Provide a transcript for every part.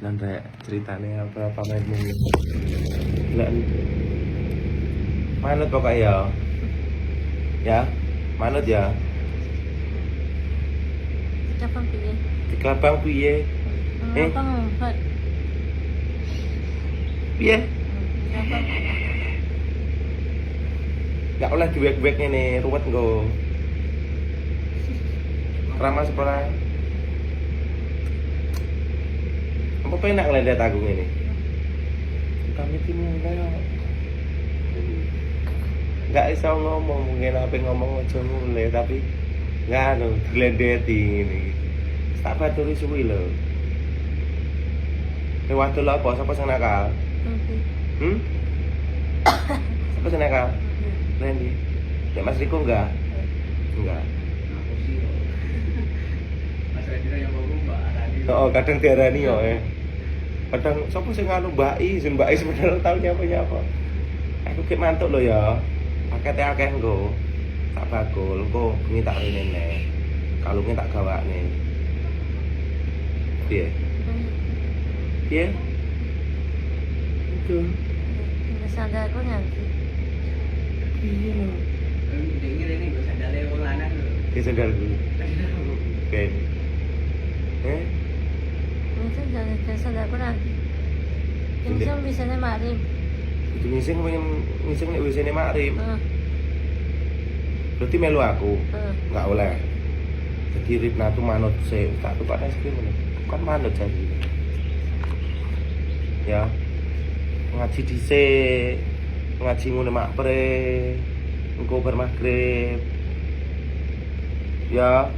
Nanti ceritanya apa menmu. Lah manut pokoknya ya. Ya, manut ya. Kapan piye? Di kelabang piye? Apa ngumpet? Piye? Apa? Gak oleh diwek-wek ngene, ruwet nggo. Krama sekolah. Apa penak ngelendet aku ngene? Kami ini enggak. Enggak iso ngomong, mungkin apa ngomong aja mulai tapi enggak anu, glendeti ngene. Tak baturi suwi lho. Lewat lho apa sapa sing nakal? Hmm? Sapa sing nakal? Randy. Ya Mas Riko enggak? Enggak. Mas Randy yang ngomong Mbak Rani. Oh, kadang diarani yo kadang sapa sing nganu Mbak I sebenarnya tau nyapa-nyapa. Aku ki mantuk lho ya. Pakete akeh nggo. Tak bakul, engko bengi tak rene neh. Kalunge tak gawakne. Piye? Piye? Itu. Sandal aku nanti. Piye lho? Dengar ini gue sandalnya wong lanang lho. Ki sandalku. Ben. Itu dari sandal aku nanti. Bisa bisa nih mari. Itu ngising pengen ngising nek WC-ne makrib. Berarti melu aku. Enggak oleh. Jadi Ripna tuh manut sih, tak tuh pada es krim bukan manut jadi. Ya, ngaji dhisik, ngaji ngene makpre, engko bar magrib. Ya,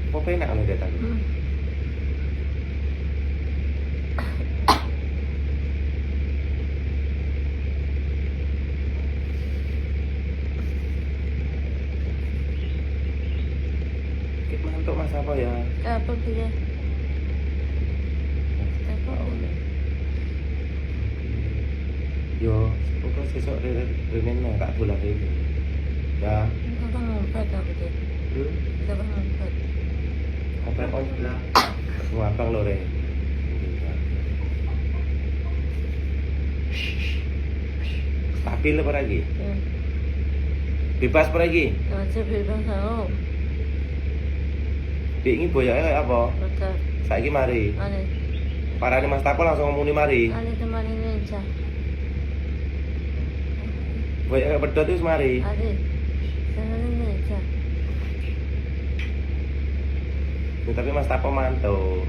apa penak lho datang. Mantuk Mas apa ya? Kapan piye? Yo, engko sesuk rene tak bulan ini. Ya. Apa ngumpet aku deh? Apa ngumpet? Apa on lah? Ngapang lho re. Stabil apa lagi? Bebas apa lagi? Aja bebas tau. Diingi boyake kayak apa? Betul. Saiki mari. Ane, Parane Mas Tapo langsung ngomongin mari. ane teman ini aja. Boyake pedot wis mari. Ane, teman ini aja. Tapi Mas Tapo mantuk.